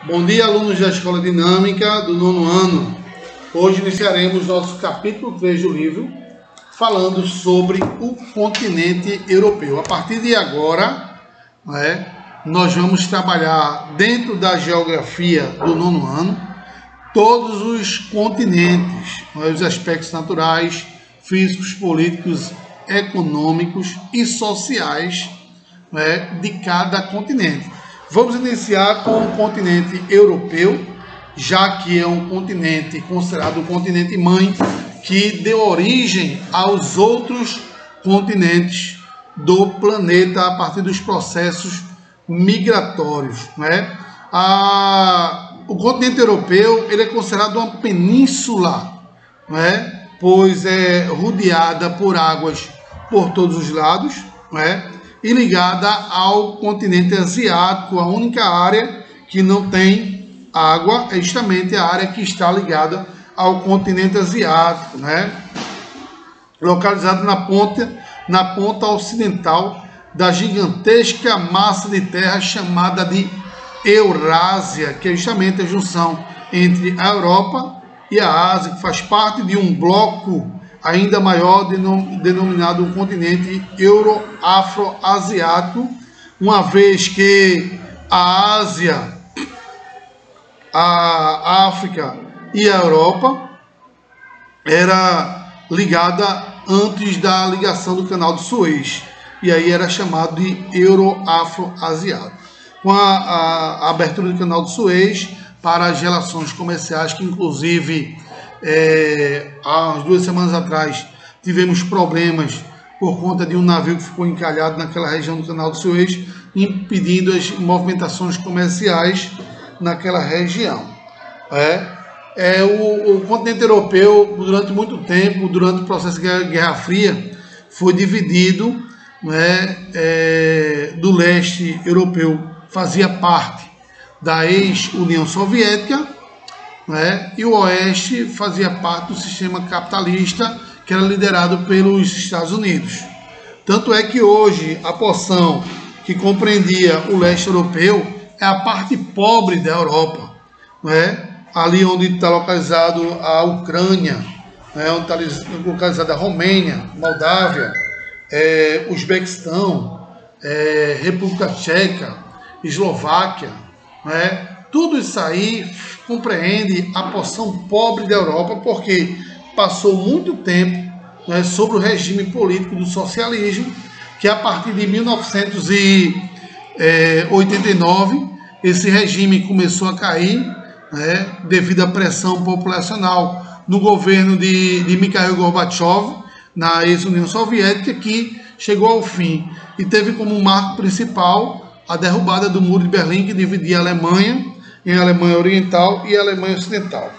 Bom dia, alunos da Escola Dinâmica do 9º ano. Hoje iniciaremos nosso capítulo 3 do livro, falando sobre o continente europeu. A partir de agora, nós vamos trabalhar dentro da geografia do 9º ano todos os continentes, os aspectos naturais, físicos, políticos, econômicos e sociais de cada continente. Vamos iniciar com o continente europeu, já que é um continente considerado um continente mãe, que deu origem aos outros continentes do planeta a partir dos processos migratórios. O continente europeu ele é considerado uma península, pois é rodeada por águas por todos os lados, e ligada ao continente asiático. A única área que não tem água é justamente a área que está ligada ao continente asiático, localizado na ponta ocidental da gigantesca massa de terra chamada de Eurásia, que é justamente a junção entre a Europa e a Ásia, que faz parte de um bloco ainda maior denominado o continente euro-afro-asiático, uma vez que a Ásia, a África e a Europa era ligada antes da ligação do Canal de Suez, e aí era chamado de euro-afro-asiático. Com a abertura do Canal de Suez para as relações comerciais, que inclusive há 2 semanas atrás tivemos problemas por conta de um navio que ficou encalhado naquela região do Canal de Suez, impedindo as movimentações comerciais naquela região. O continente europeu, durante muito tempo, durante o processo da Guerra Fria, foi dividido. Do leste europeu fazia parte da ex-União Soviética, e o oeste fazia parte do sistema capitalista, que era liderado pelos Estados Unidos. Tanto é que hoje a porção que compreendia o leste europeu é a parte pobre da Europa, ali onde está localizado a Ucrânia, onde está localizada a Romênia, Moldávia, Uzbequistão, República Tcheca, Eslováquia, tudo isso aí compreende a porção pobre da Europa, porque passou muito tempo sobre o regime político do socialismo, que a partir de 1989 esse regime começou a cair, devido à pressão populacional no governo de Mikhail Gorbachev, na ex-União Soviética, que chegou ao fim e teve como marco principal a derrubada do Muro de Berlim, que dividia a Alemanha em Alemanha Oriental e Alemanha Ocidental.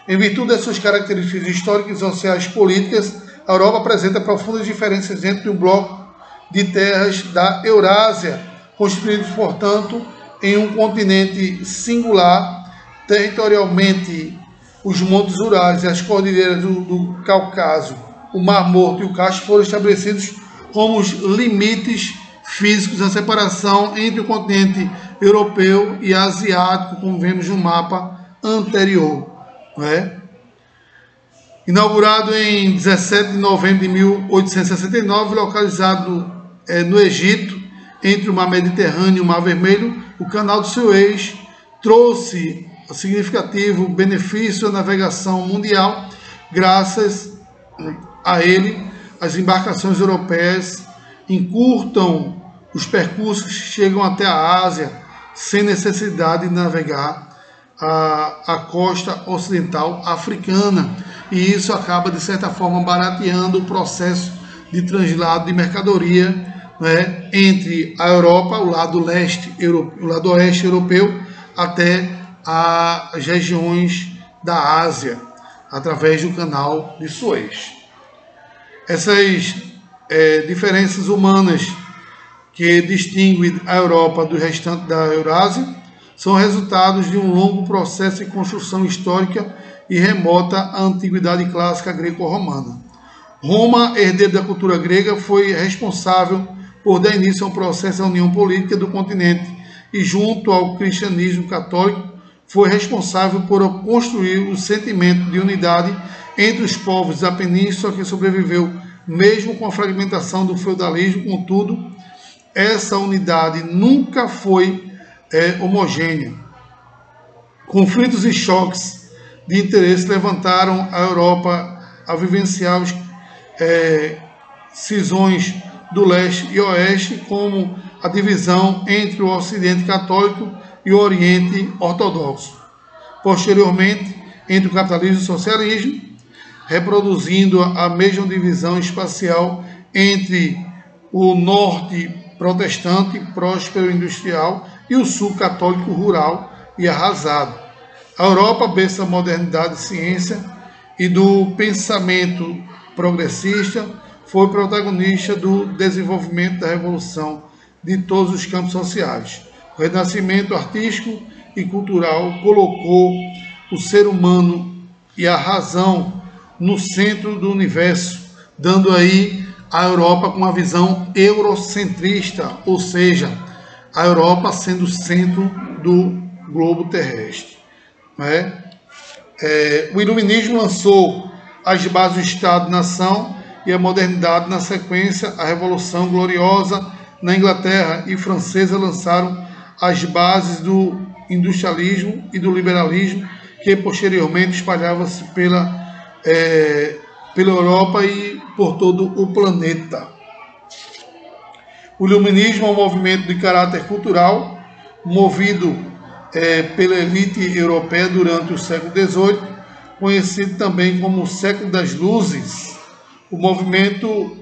Em virtude das suas características históricas, sociais e políticas, a Europa apresenta profundas diferenças entre o bloco de terras da Eurásia, constituídos, portanto, em um continente singular. Territorialmente, os montes Urais e as cordilheiras do Cáucaso, o Mar Morto e o Cáspio foram estabelecidos como os limites físicos da separação entre o continente europeu e asiático, como vemos no mapa anterior. Inaugurado em 17 de novembro de 1869, localizado no Egito, entre o Mar Mediterrâneo e o Mar Vermelho, o Canal de Suez trouxe significativo benefício à navegação mundial. Graças a ele, as embarcações europeias encurtam os percursos que chegam até a Ásia sem necessidade de navegar a costa ocidental africana, e isso acaba de certa forma barateando o processo de translado de mercadoria entre a Europa, o lado oeste europeu, até as regiões da Ásia, através do Canal de Suez. Essas diferenças humanas que distinguem a Europa do restante da Eurásia são resultados de um longo processo de construção histórica e remota à antiguidade clássica greco-romana. Roma, herdeira da cultura grega, foi responsável por dar início ao processo da união política do continente e, junto ao cristianismo católico, foi responsável por construir o sentimento de unidade entre os povos da península que sobreviveu mesmo com a fragmentação do feudalismo. Contudo, essa unidade nunca foi homogênea. Conflitos e choques de interesse levantaram a Europa a vivenciar as cisões do leste e oeste, como a divisão entre o Ocidente católico e o Oriente ortodoxo. Posteriormente, entre o capitalismo e o socialismo, reproduzindo a mesma divisão espacial entre o norte protestante, próspero industrial, e o sul católico rural e arrasado. A Europa, berço da modernidade, ciência e do pensamento progressista, foi protagonista do desenvolvimento da revolução de todos os campos sociais. O renascimento artístico e cultural colocou o ser humano e a razão no centro do universo, dando aí a Europa com uma visão eurocentrista, ou seja, a Europa sendo o centro do globo terrestre. O Iluminismo lançou as bases do Estado-nação e a modernidade. Na sequência, a Revolução Gloriosa na Inglaterra e Francesa lançaram as bases do industrialismo e do liberalismo, que posteriormente espalhava-se pela Europa e por todo o planeta. O Iluminismo é um movimento de caráter cultural, movido pela elite europeia durante o século XVIII, conhecido também como o século das luzes. O movimento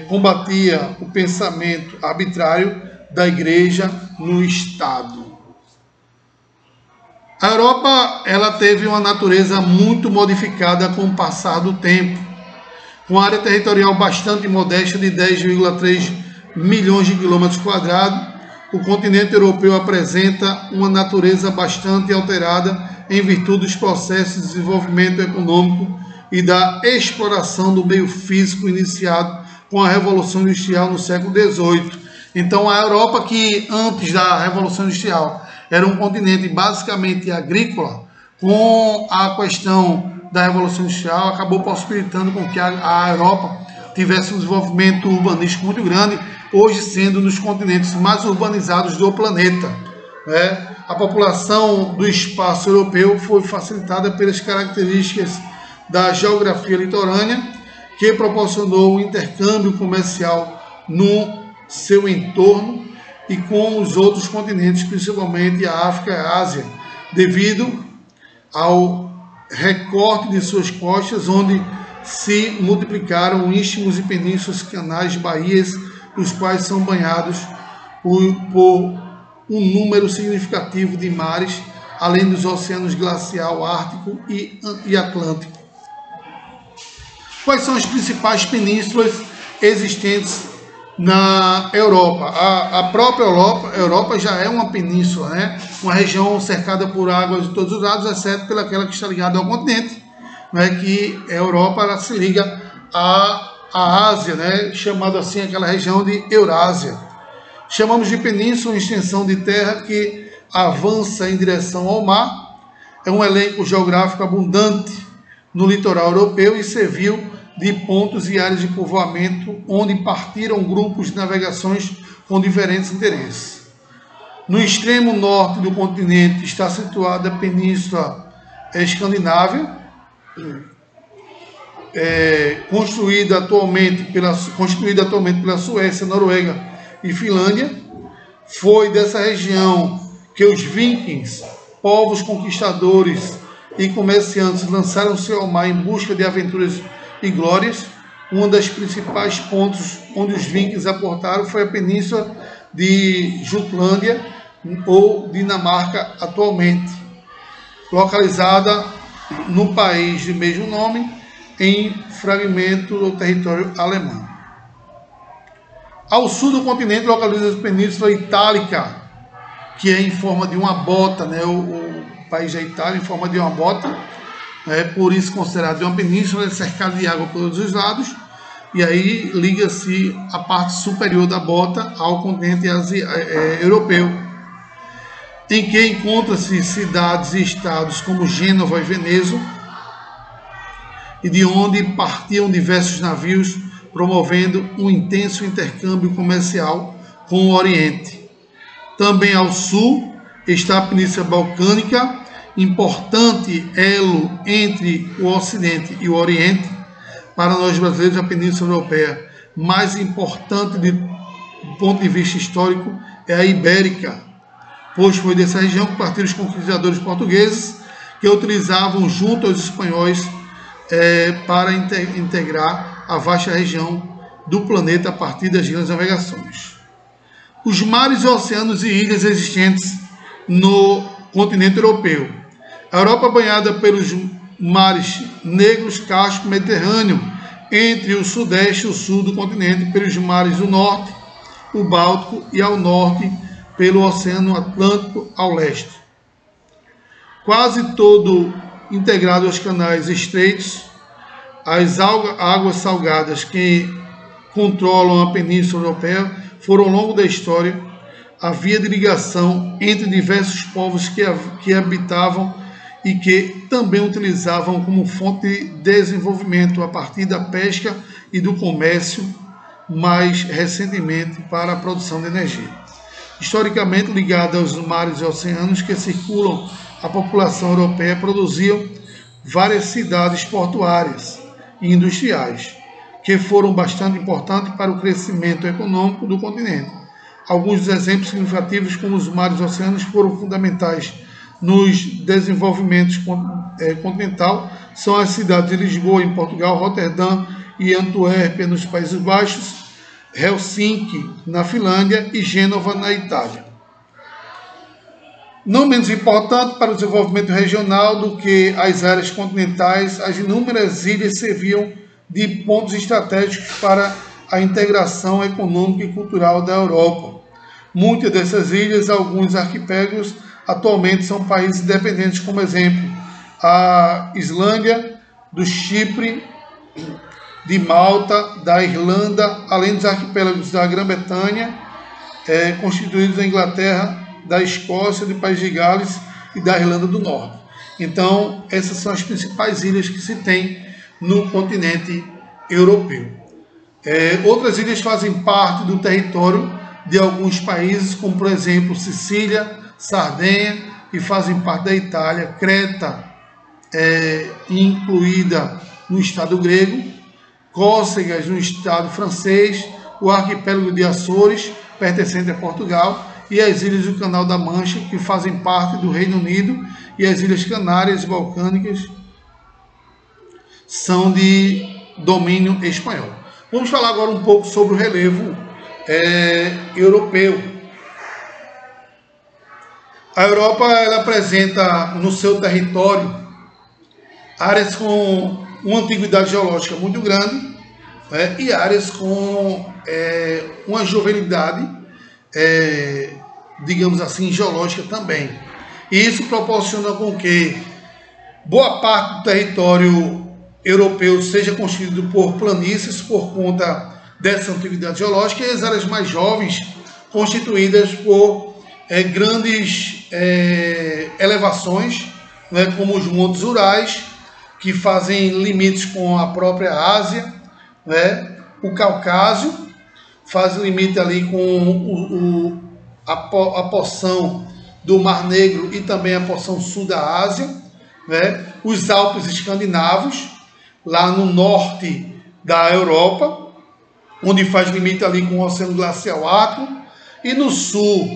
combatia o pensamento arbitrário da Igreja no Estado. A Europa ela teve uma natureza muito modificada com o passar do tempo, com área territorial bastante modesta de 10,3 milhões de quilômetros quadrados. O continente europeu apresenta uma natureza bastante alterada em virtude dos processos de desenvolvimento econômico e da exploração do meio físico iniciado com a Revolução Industrial no século XVIII. Então, a Europa, que antes da Revolução Industrial era um continente basicamente agrícola, com a questão da Revolução Industrial, acabou possibilitando com que a Europa tivesse um desenvolvimento urbanístico muito grande, hoje sendo um dos continentes mais urbanizados do planeta. A população do espaço europeu foi facilitada pelas características da geografia litorânea, que proporcionou o intercâmbio comercial no seu entorno e com os outros continentes, principalmente a África e a Ásia, devido ao recorte de suas costas, onde se multiplicaram istmos e penínsulas, canais, baías, os quais são banhados por um número significativo de mares, além dos oceanos glacial, ártico e atlântico. Quais são as principais penínsulas existentes na Europa? A própria Europa já é uma península, uma região cercada por águas de todos os lados, exceto pelaquela que está ligada ao continente, que a Europa ela se liga à Ásia, chamada assim aquela região de Eurásia. Chamamos de península uma extensão de terra que avança em direção ao mar. É um elenco geográfico abundante no litoral europeu e serviu de pontos e áreas de povoamento onde partiram grupos de navegações com diferentes interesses. No extremo norte do continente está situada a Península Escandinávia, constituída atualmente pela Suécia, Noruega e Finlândia. Foi dessa região que os vikings, povos conquistadores e comerciantes, lançaram-se ao mar em busca de aventuras e glórias. Um dos principais pontos onde os vikings aportaram foi a península de Jutlândia, ou Dinamarca atualmente, localizada no país de mesmo nome, em fragmento do território alemão. Ao sul do continente localiza a Península Itálica, que é em forma de uma bota, o país da Itália em forma de uma bota, por isso considerado uma península, cercada de água por todos os lados, e aí liga-se a parte superior da bota ao continente europeu. em que encontram-se cidades e estados como Gênova e Veneza, e de onde partiam diversos navios, promovendo um intenso intercâmbio comercial com o Oriente. Também ao sul está a Península Balcânica, importante elo entre o Ocidente e o Oriente. Para nós brasileiros, a Península Europeia mais importante do ponto de vista histórico é a Ibérica, pois foi dessa região que partiram os conquistadores portugueses, que utilizavam junto aos espanhóis para integrar a vasta região do planeta a partir das grandes navegações. Os mares, oceanos e ilhas existentes no continente europeu. A Europa banhada pelos mares Negros, Cáspio, Mediterrâneo, entre o sudeste e o sul do continente, pelos mares do norte, o Báltico, e ao norte, pelo Oceano Atlântico ao leste. Quase todo integrado aos canais estreitos, as águas salgadas que controlam a Península Europeia foram, ao longo da história, a via de ligação entre diversos povos que habitavam e que também utilizavam como fonte de desenvolvimento a partir da pesca e do comércio, mais recentemente para a produção de energia. Historicamente ligada aos mares e oceanos que circulam, a população europeia produziu várias cidades portuárias e industriais, que foram bastante importantes para o crescimento econômico do continente. Alguns dos exemplos significativos, como os mares e oceanos, foram fundamentais nos desenvolvimentos continental, são as cidades de Lisboa, em Portugal, Roterdã e Antuérpia, nos Países Baixos, Helsinki, na Finlândia, e Gênova, na Itália. Não menos importante para o desenvolvimento regional do que as áreas continentais, as inúmeras ilhas serviam de pontos estratégicos para a integração econômica e cultural da Europa. Muitas dessas ilhas, alguns arquipélagos, atualmente são países independentes, como exemplo, a Islândia, do Chipre, de Malta, da Irlanda, além dos arquipélagos da Grã-Bretanha, constituídos da Inglaterra, da Escócia, do País de Gales e da Irlanda do Norte. Então, essas são as principais ilhas que se tem no continente europeu. Outras ilhas fazem parte do território de alguns países, como por exemplo Sicília, Sardenha, e fazem parte da Itália, Creta, incluída no estado grego, Córcegas no estado francês, o arquipélago de Açores, pertencente a Portugal, e as ilhas do Canal da Mancha, que fazem parte do Reino Unido, e as Ilhas Canárias e Balcânicas são de domínio espanhol. Vamos falar agora um pouco sobre o relevo europeu. A Europa ela apresenta no seu território áreas com uma antiguidade geológica muito grande, e áreas com uma jovialidade, digamos assim, geológica também. E isso proporciona com que boa parte do território europeu seja constituído por planícies por conta dessa antiguidade geológica, e as áreas mais jovens constituídas por grandes elevações, como os Montes Urais, que fazem limites com a própria Ásia, o Cáucaso faz limite ali com a porção do Mar Negro e também a porção sul da Ásia, os Alpes escandinavos, lá no norte da Europa, onde faz limite ali com o Oceano Glacial Ártico, e no sul,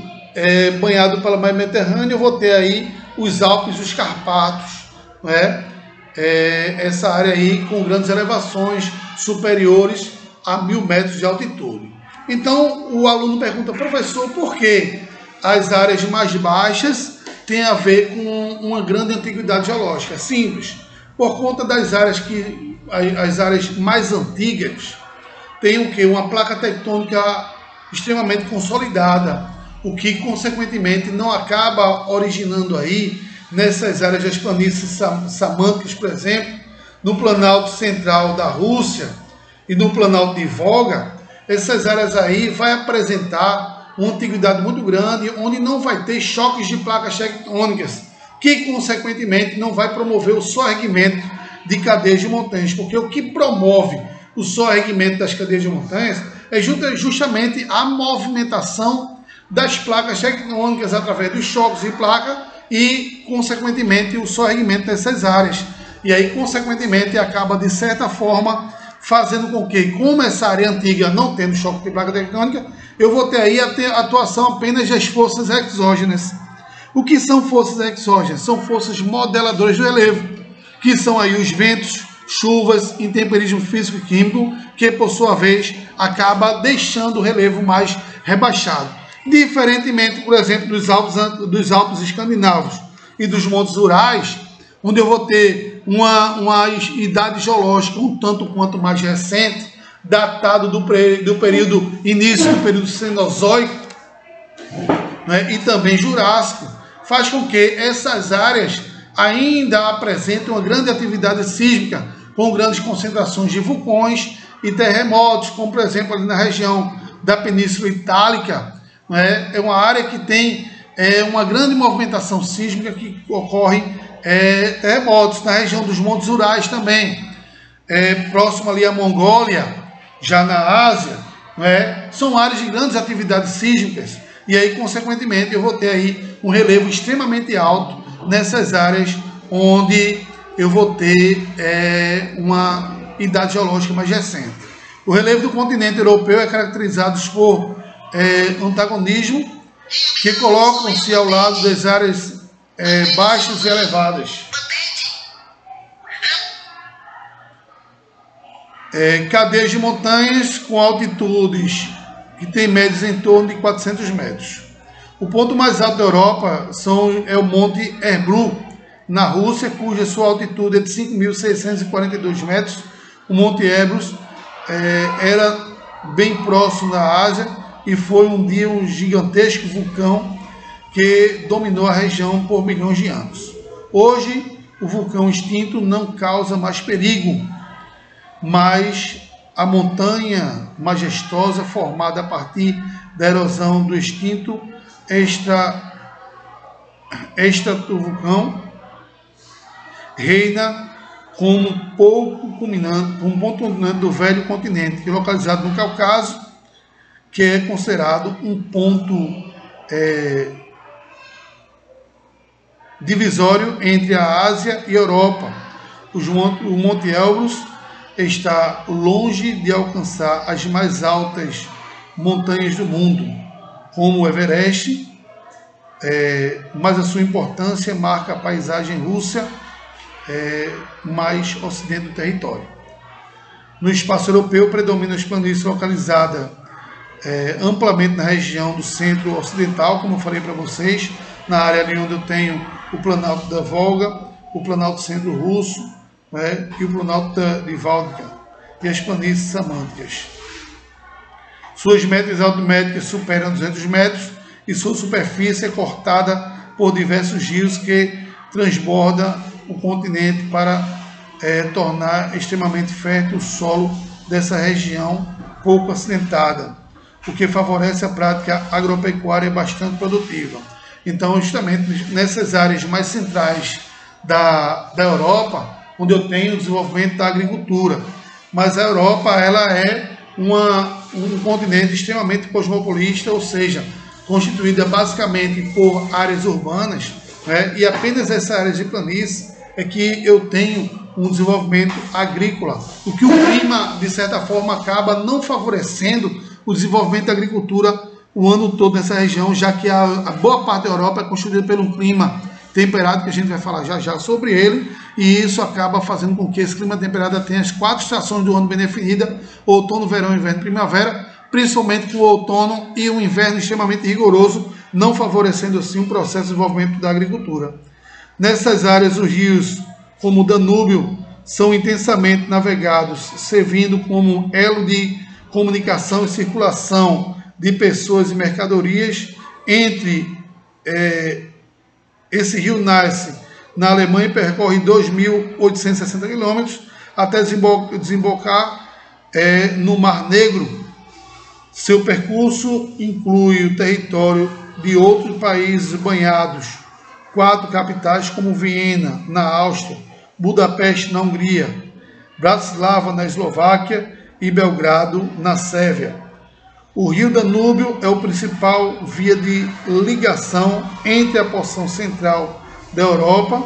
banhado pelo Mar Mediterrâneo, eu vou ter aí os Alpes e os Carpatos, essa área aí com grandes elevações superiores a 1000 metros de altitude. Então o aluno pergunta: professor, por que as áreas mais baixas têm a ver com uma grande antiguidade geológica? Simples, por conta das áreas as áreas mais antigas têm o que? Uma placa tectônica extremamente consolidada, o que consequentemente não acaba originando aí nessas áreas das planícies samânticas, por exemplo, no Planalto Central da Rússia e no Planalto de Volga. Essas áreas aí vai apresentar uma antiguidade muito grande, onde não vai ter choques de placas tectônicas, que consequentemente não vai promover o soerguimento de cadeias de montanhas, porque o que promove o soerguimento das cadeias de montanhas é justamente a movimentação das placas tectônicas através dos choques de placa e, consequentemente, o soerguimento dessas áreas. E aí, consequentemente, acaba, de certa forma, fazendo com que, como essa área antiga não tendo choque de placa tectônica, eu vou ter aí a atuação apenas das forças exógenas. O que são forças exógenas? São forças modeladoras do relevo, que são aí os ventos, chuvas, intemperismo físico e químico, que por sua vez acaba deixando o relevo mais rebaixado. Diferentemente, por exemplo, dos Alpes escandinavos e dos montes Urais, onde eu vou ter uma idade geológica um tanto quanto mais recente, datado do período início do período Cenozoico, né, e também Jurássico, faz com que essas áreas ainda apresentem uma grande atividade sísmica, com grandes concentrações de vulcões e terremotos, como por exemplo ali na região da Península Itálica, né, é uma área que tem uma grande movimentação sísmica, que ocorre terremotos na região dos Montes Urais também, próximo ali à Mongólia, já na Ásia, né, são áreas de grandes atividades sísmicas, e aí consequentemente eu vou ter aí um relevo extremamente alto nessas áreas onde eu vou ter uma idade geológica mais recente. O relevo do continente europeu é caracterizado por antagonismo, que colocam-se ao lado das áreas baixas e elevadas. Cadeias de montanhas com altitudes que têm médias em torno de 400 metros. O ponto mais alto da Europa é o Monte Elbrus, na Rússia, cuja sua altitude é de 5.642 metros. O Monte Elbrus era bem próximo da Ásia e foi um dia um gigantesco vulcão que dominou a região por milhões de anos. Hoje, o vulcão extinto não causa mais perigo, mas a montanha majestosa formada a partir da erosão do extinto estratovulcão reina como um ponto culminante do velho continente, que é localizado no Cáucaso, que é considerado um ponto divisório entre a Ásia e a Europa. O Monte Elbrus está longe de alcançar as mais altas montanhas do mundo, como o Everest, mas a sua importância marca a paisagem russa mais ocidente do território. No espaço europeu predominam as planícies localizadas amplamente na região do centro-ocidental, como eu falei para vocês, na área ali onde eu tenho o Planalto da Volga, o Planalto Centro-Russo, e o Planalto de Valdka e as planícies samânticas. Suas médias altimétricas superam 200 metros e sua superfície é cortada por diversos rios que transbordam o continente para tornar extremamente fértil o solo dessa região pouco acidentada, o que favorece a prática agropecuária bastante produtiva. Então, justamente nessas áreas mais centrais da Europa, onde eu tenho o desenvolvimento da agricultura. Mas a Europa, ela é um continente extremamente cosmopolita, ou seja, constituída basicamente por áreas urbanas, e apenas essas áreas de planície é que eu tenho um desenvolvimento agrícola, o que o clima, de certa forma, acaba não favorecendo o desenvolvimento da agricultura o ano todo nessa região, já que a boa parte da Europa é constituída por um clima temperado, que a gente vai falar já já sobre ele, e isso acaba fazendo com que esse clima temperado tenha as 4 estações do ano bem definidas: outono, verão, inverno e primavera, principalmente com o outono e o inverno extremamente rigoroso, não favorecendo assim o processo de desenvolvimento da agricultura. Nessas áreas, os rios, como o Danúbio, são intensamente navegados, servindo como elo de comunicação e circulação de pessoas e mercadorias. Esse rio nasce na Alemanha e percorre 2.860 quilômetros até desembocar no Mar Negro, Seu percurso inclui o território de outros países banhados, 4 capitais como Viena, na Áustria, Budapeste, na Hungria, Bratislava, na Eslováquia e Belgrado, na Sérvia. O rio Danúbio é o principal via de ligação entre a porção central da Europa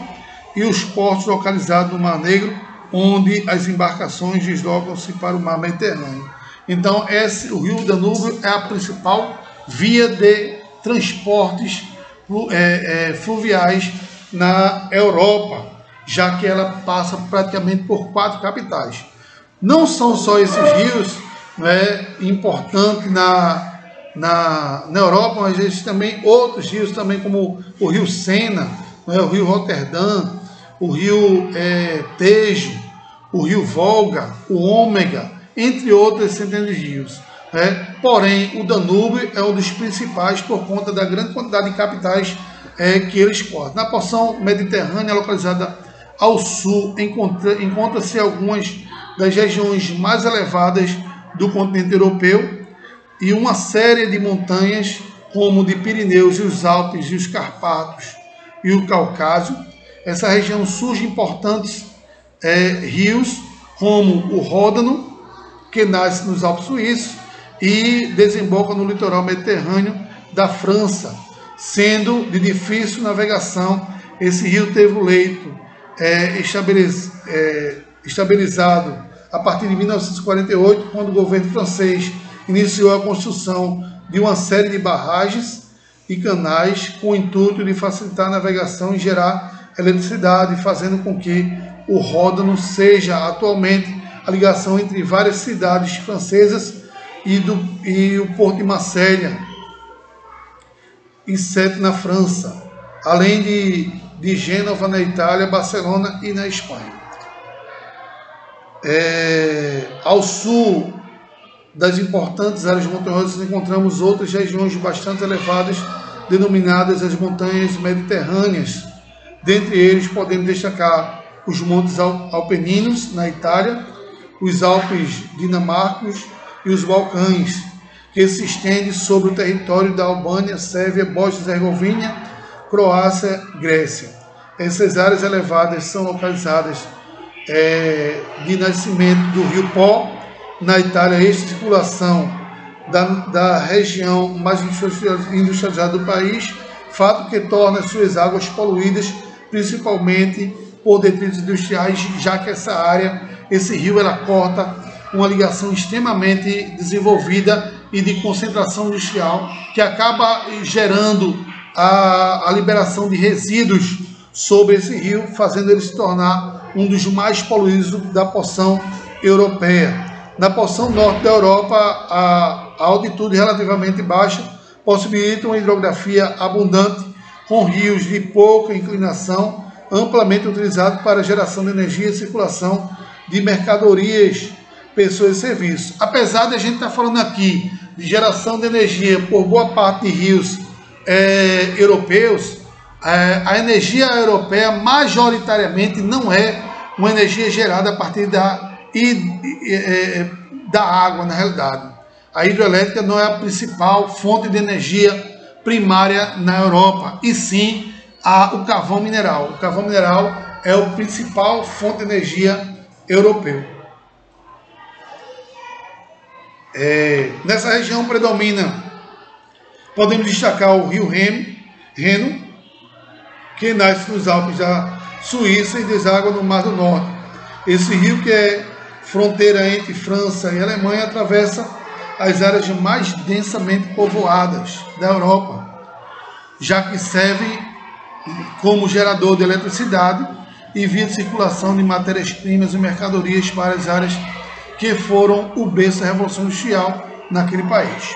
e os portos localizados no Mar Negro, onde as embarcações deslocam-se para o Mar Mediterrâneo. Então, o rio Danúbio é a principal via de transportes fluviais na Europa, já que ela passa praticamente por 4 capitais. Não são só esses rios importantes na Europa, mas existem também outros rios, também como o rio Sena, o rio Roterdã, o rio Tejo, o rio Volga, o Ômega, entre outros centenas de rios. Porém, o Danúbio é um dos principais por conta da grande quantidade de capitais que eles cortam. Na porção mediterrânea, localizada ao sul, encontra-se algumas das regiões mais elevadas do continente europeu e uma série de montanhas, como de Pirineus e os Alpes e os Carpatos e o Cáucaso. Essa região surge importantes rios, como o Ródano, que nasce nos Alpes Suíços e desemboca no litoral mediterrâneo da França, sendo de difícil navegação. Esse rio teve o leito estabilizado a partir de 1948, quando o governo francês iniciou a construção de uma série de barragens e canais com o intuito de facilitar a navegação e gerar eletricidade, fazendo com que o Ródano seja atualmente a ligação entre várias cidades francesas e o Porto de Marselha, em Sète, na França, além de Gênova, na Itália, Barcelona e na Espanha. Ao sul das importantes áreas montanhosas encontramos outras regiões bastante elevadas, denominadas as montanhas mediterrâneas. Dentre eles podemos destacar os Montes Apeninos, na Itália, os Alpes dinamarcos e os Balcãs, que se estendem sobre o território da Albânia, Sérvia, Bósnia-Herzegovina, Croácia e Grécia. Essas áreas elevadas são localizadas de nascimento do rio Pó, na Itália, ex-circulação da região mais industrializada do país, fato que torna suas águas poluídas, principalmente por detritos industriais, já que esse rio, ela corta uma ligação extremamente desenvolvida e de concentração industrial, que acaba gerando a liberação de resíduos sobre esse rio, fazendo ele se tornar um dos mais poluídos da porção europeia. Na porção norte da Europa, a altitude relativamente baixa possibilita uma hidrografia abundante, com rios de pouca inclinação, amplamente utilizados para a geração de energia e circulação de mercadorias, pessoas e serviços. Apesar de a gente estar falando aqui de geração de energia por boa parte de rios europeus, a energia europeia majoritariamente não é uma energia gerada a partir da água, na realidade. A hidrelétrica não é a principal fonte de energia primária na Europa, e sim o carvão mineral. O carvão mineral é a principal fonte de energia europeu. Nessa região predomina, podemos destacar o rio Reno, que nasce nos Alpes da Suíça e deságua no Mar do Norte. Esse rio, que é fronteira entre França e Alemanha, atravessa as áreas mais densamente povoadas da Europa, já que serve como gerador de eletricidade e via de circulação de matérias-primas e mercadorias para as áreas que foram o berço da Revolução Industrial naquele país.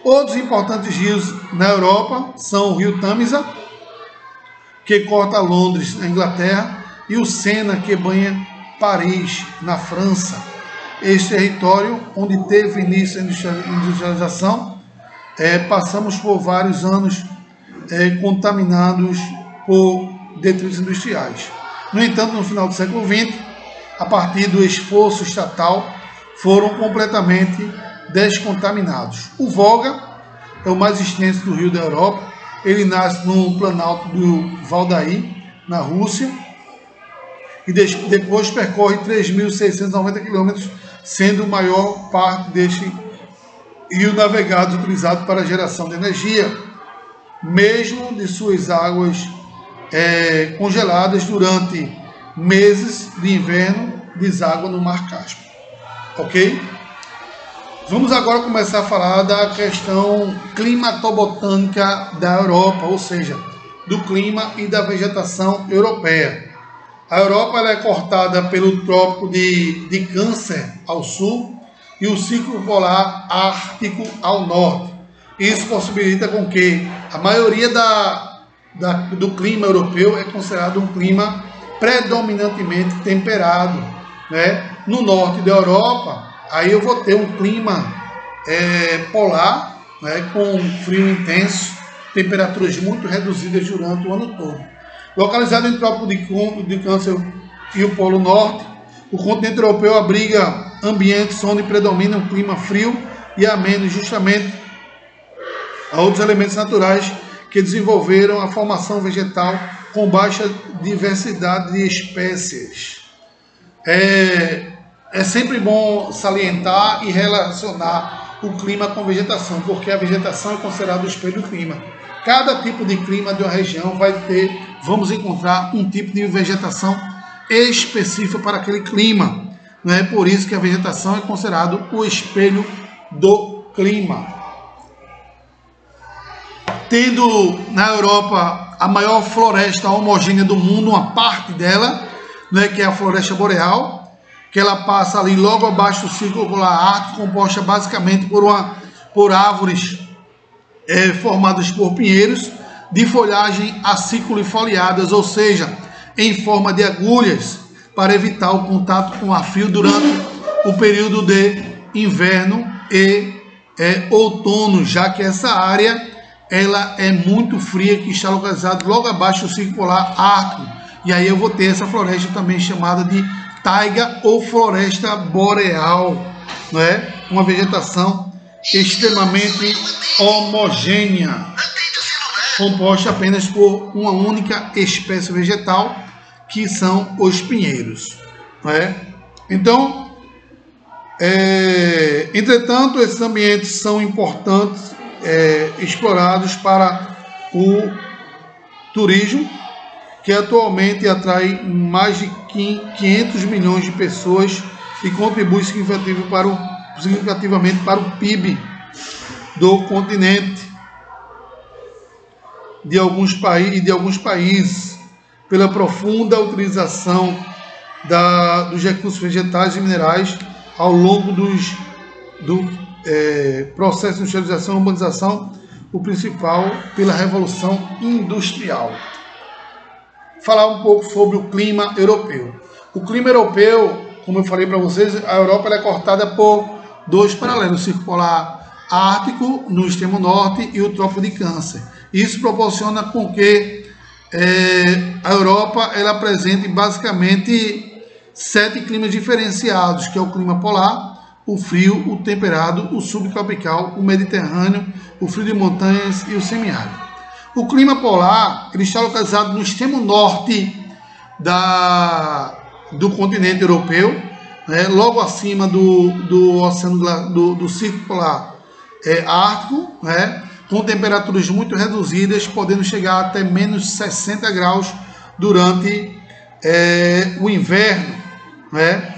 Outros importantes rios na Europa são o rio Tâmisa, que corta Londres, na Inglaterra, e o Sena, que banha Paris, na França. Este território, onde teve início a industrialização, passamos por vários anos contaminados por detritos industriais. No entanto, no final do século XX, a partir do esforço estatal, foram completamente descontaminados. O Volga é o mais extenso do rio da Europa. Ele nasce no planalto do Valdaí, na Rússia, e depois percorre 3.690 quilômetros, sendo a maior parte deste rio navegado utilizado para a geração de energia, mesmo de suas águas congeladas durante meses de inverno, deságua no Mar Cáspio. Ok? Vamos agora começar a falar da questão climatobotânica da Europa, ou seja, do clima e da vegetação europeia. A Europa ela é cortada pelo Trópico de Câncer ao sul e o Círculo Polar Ártico ao norte. Isso possibilita com que a maioria do clima europeu é considerado um clima predominantemente temperado, né? No norte da Europa, aí eu vou ter um clima polar, né, com frio intenso, temperaturas muito reduzidas durante o ano todo. Localizado entre o Trópico de Câncer e o Polo Norte, o continente europeu abriga ambientes onde predomina um clima frio e ameno, justamente a outros elementos naturais que desenvolveram a formação vegetal com baixa diversidade de espécies. É sempre bom salientar e relacionar o clima com a vegetação, porque a vegetação é considerada o espelho do clima. Cada tipo de clima de uma região vamos encontrar um tipo de vegetação específica para aquele clima. Não é por isso que a vegetação é considerado o espelho do clima. Tendo na Europa a maior floresta homogênea do mundo, uma parte dela, né, que é a floresta boreal, que ela passa ali logo abaixo do Círculo Polar Ártico, composta basicamente por árvores formadas por pinheiros de folhagem aciculifoliadas, ou seja, em forma de agulhas, para evitar o contato com ar frio durante o período de inverno e outono, já que essa área ela é muito fria, que está localizada logo abaixo do Círculo Polar Ártico. E aí eu vou ter essa floresta também chamada de taiga ou floresta boreal, não é? Uma vegetação extremamente homogênea, composta apenas por uma única espécie vegetal, que são os pinheiros, não é? Então, entretanto, esses ambientes são importantes, explorados para o turismo, que atualmente atrai mais de 500 milhões de pessoas e contribui significativamente para o PIB do continente de alguns países, pela profunda utilização dos recursos vegetais e minerais ao longo do processo de industrialização e urbanização, o principal pela Revolução Industrial. Falar um pouco sobre o clima europeu. O clima europeu, como eu falei para vocês, a Europa ela é cortada por dois paralelos, o Círculo Polar Ártico no extremo norte e o Trópico de Câncer. Isso proporciona com que a Europa ela apresente basicamente 7 climas diferenciados, que é o clima polar, o frio, o temperado, o subtropical, o mediterrâneo, o frio de montanhas e o semiárido. O clima polar ele está localizado no extremo norte do continente europeu, né, logo acima do oceano do Círculo Polar Ártico, né, com temperaturas muito reduzidas, podendo chegar até menos 60 graus durante o inverno, né,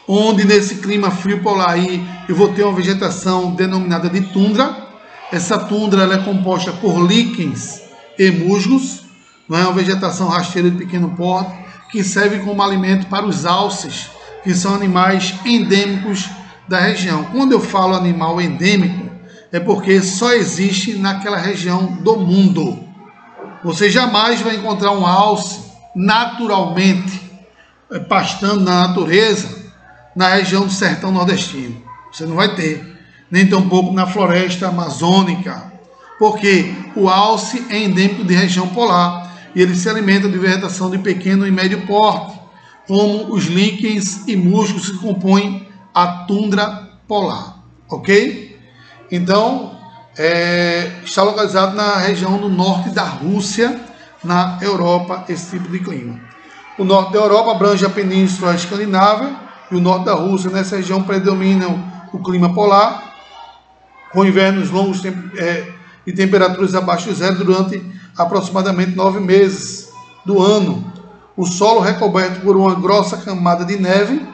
onde nesse clima frio polar aí eu vou ter uma vegetação denominada de tundra. Essa tundra ela é composta por líquens e musgos, não é uma vegetação rasteira de pequeno porte, que serve como alimento para os alces, que são animais endêmicos da região. Quando eu falo animal endêmico, é porque só existe naquela região do mundo. Você jamais vai encontrar um alce naturalmente pastando na natureza na região do sertão nordestino. Você não vai ter. Nem tampouco na floresta amazônica, porque o alce é endêmico de região polar e ele se alimenta de vegetação de pequeno e médio porte, como os líquens e musgos que compõem a tundra polar, ok? Então, está localizado na região do norte da Rússia, na Europa, esse tipo de clima. O norte da Europa abrange a península escandinava e o norte da Rússia. Nessa região predominam o clima polar, com invernos longos e temperaturas abaixo de zero durante aproximadamente 9 meses do ano. O solo recoberto por uma grossa camada de neve,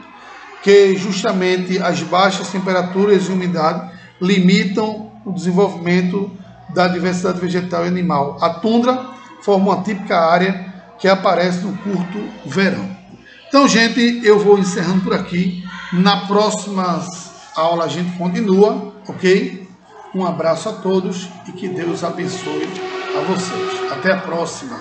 que justamente as baixas temperaturas e umidade limitam o desenvolvimento da diversidade vegetal e animal. A tundra forma uma típica área que aparece no curto verão. Então, gente, eu vou encerrando por aqui. Na próxima aula a gente continua, ok? Um abraço a todos e que Deus abençoe a vocês. Até a próxima.